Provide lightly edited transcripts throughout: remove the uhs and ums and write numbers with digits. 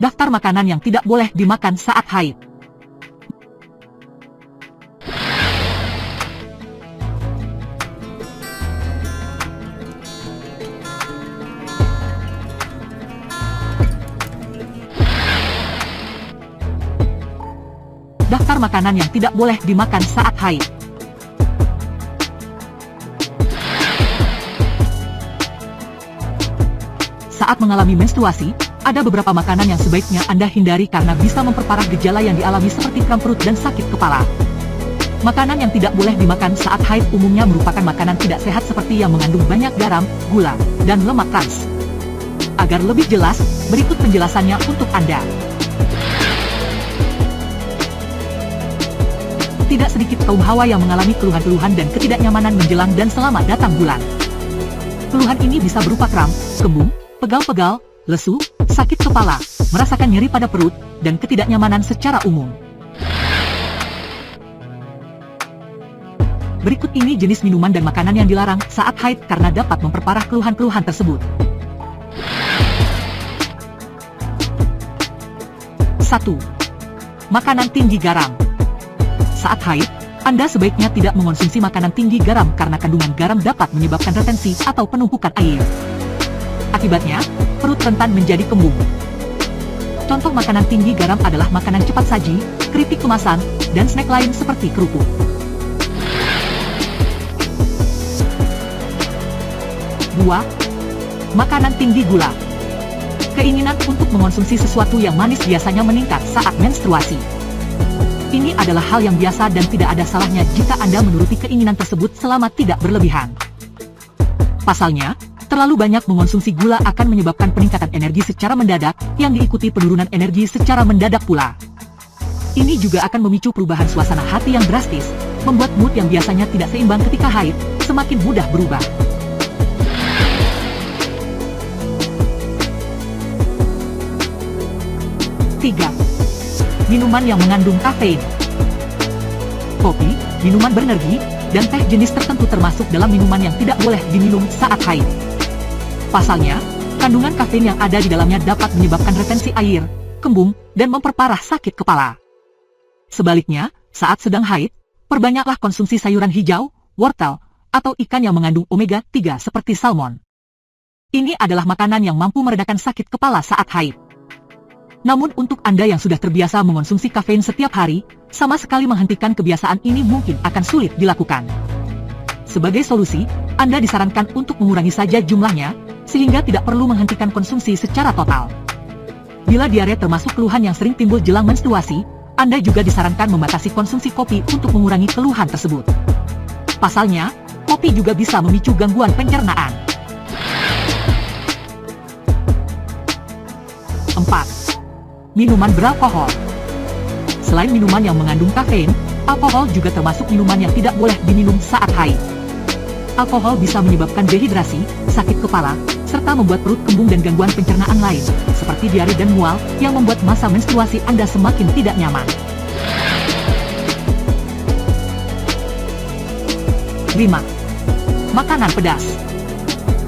Daftar makanan yang tidak boleh dimakan saat haid. Daftar makanan yang tidak boleh dimakan saat haid. Saat mengalami menstruasi, ada beberapa makanan yang sebaiknya Anda hindari karena bisa memperparah gejala yang dialami seperti kram perut dan sakit kepala. Makanan yang tidak boleh dimakan saat haid umumnya merupakan makanan tidak sehat seperti yang mengandung banyak garam, gula, dan lemak trans. Agar lebih jelas, berikut penjelasannya untuk Anda. Tidak sedikit kaum hawa yang mengalami keluhan-keluhan dan ketidaknyamanan menjelang dan selama datang bulan. Keluhan ini bisa berupa kram, kembung, pegal-pegal, lesu, sakit kepala, merasakan nyeri pada perut, dan ketidaknyamanan secara umum. Berikut ini jenis minuman dan makanan yang dilarang saat haid karena dapat memperparah keluhan-keluhan tersebut. 1. Makanan tinggi garam. Saat haid, Anda sebaiknya tidak mengonsumsi makanan tinggi garam karena kandungan garam dapat menyebabkan retensi atau penumpukan air. Akibatnya, perut rentan menjadi kembung. Contoh makanan tinggi garam adalah makanan cepat saji, keripik kemasan, dan snack lain seperti kerupuk. 2. Makanan tinggi gula. Keinginan untuk mengonsumsi sesuatu yang manis biasanya meningkat saat menstruasi. Ini adalah hal yang biasa dan tidak ada salahnya jika Anda menuruti keinginan tersebut selama tidak berlebihan. Pasalnya, terlalu banyak mengonsumsi gula akan menyebabkan peningkatan energi secara mendadak, yang diikuti penurunan energi secara mendadak pula. Ini juga akan memicu perubahan suasana hati yang drastis, membuat mood yang biasanya tidak seimbang ketika haid, semakin mudah berubah. 3. Minuman yang mengandung kafein. Kopi, minuman berenergi, dan teh jenis tertentu termasuk dalam minuman yang tidak boleh diminum saat haid. Pasalnya, kandungan kafein yang ada di dalamnya dapat menyebabkan retensi air, kembung, dan memperparah sakit kepala. Sebaliknya, saat sedang haid, perbanyaklah konsumsi sayuran hijau, wortel, atau ikan yang mengandung omega 3 seperti salmon. Ini adalah makanan yang mampu meredakan sakit kepala saat haid. Namun untuk Anda yang sudah terbiasa mengonsumsi kafein setiap hari, sama sekali menghentikan kebiasaan ini mungkin akan sulit dilakukan. Sebagai solusi, Anda disarankan untuk mengurangi saja jumlahnya, sehingga tidak perlu menghentikan konsumsi secara total. Bila diare termasuk keluhan yang sering timbul jelang menstruasi, Anda juga disarankan membatasi konsumsi kopi untuk mengurangi keluhan tersebut. Pasalnya, kopi juga bisa memicu gangguan pencernaan. 4. Minuman beralkohol. Selain minuman yang mengandung kafein, alkohol juga termasuk minuman yang tidak boleh diminum saat haid. Alkohol bisa menyebabkan dehidrasi, sakit kepala, serta membuat perut kembung dan gangguan pencernaan lain, seperti diare dan mual, yang membuat masa menstruasi Anda semakin tidak nyaman. 5. Makanan pedas.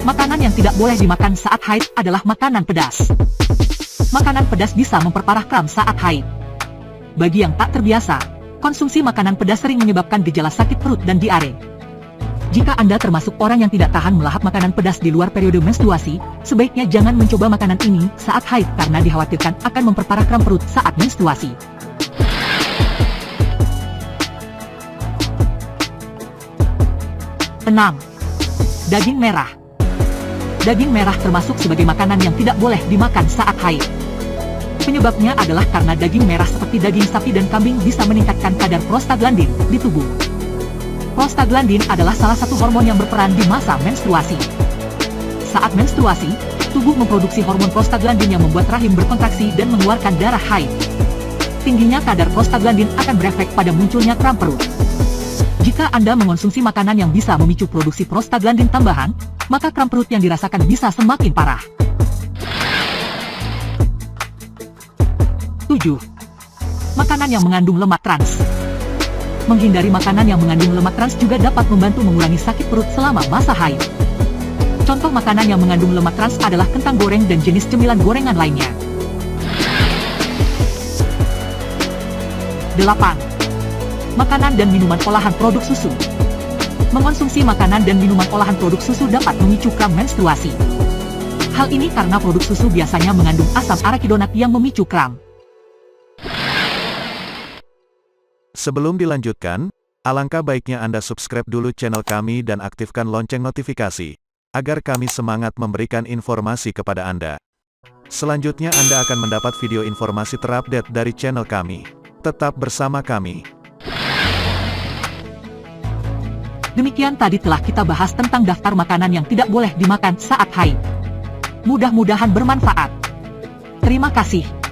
Makanan yang tidak boleh dimakan saat haid adalah makanan pedas. Makanan pedas bisa memperparah kram saat haid. Bagi yang tak terbiasa, konsumsi makanan pedas sering menyebabkan gejala sakit perut dan diare. Jika Anda termasuk orang yang tidak tahan melahap makanan pedas di luar periode menstruasi, sebaiknya jangan mencoba makanan ini saat haid karena dikhawatirkan akan memperparah kram perut saat menstruasi. 6. Daging merah. Daging merah termasuk sebagai makanan yang tidak boleh dimakan saat haid. Penyebabnya adalah karena daging merah seperti daging sapi dan kambing bisa meningkatkan kadar prostaglandin di tubuh. Prostaglandin adalah salah satu hormon yang berperan di masa menstruasi. Saat menstruasi, tubuh memproduksi hormon prostaglandin yang membuat rahim berkontraksi dan mengeluarkan darah haid. Tingginya kadar prostaglandin akan berefek pada munculnya kram perut. Jika Anda mengonsumsi makanan yang bisa memicu produksi prostaglandin tambahan, maka kram perut yang dirasakan bisa semakin parah. 7. Makanan yang mengandung lemak trans. Menghindari makanan yang mengandung lemak trans juga dapat membantu mengurangi sakit perut selama masa haid. Contoh makanan yang mengandung lemak trans adalah kentang goreng dan jenis cemilan gorengan lainnya. 8. Makanan dan minuman olahan produk susu. Mengonsumsi makanan dan minuman olahan produk susu dapat memicu kram menstruasi. Hal ini karena produk susu biasanya mengandung asam arakidonat yang memicu kram. Sebelum dilanjutkan, alangkah baiknya Anda subscribe dulu channel kami dan aktifkan lonceng notifikasi, agar kami semangat memberikan informasi kepada Anda. Selanjutnya Anda akan mendapat video informasi terupdate dari channel kami. Tetap bersama kami. Demikian tadi telah kita bahas tentang daftar makanan yang tidak boleh dimakan saat haid. Mudah-mudahan bermanfaat. Terima kasih.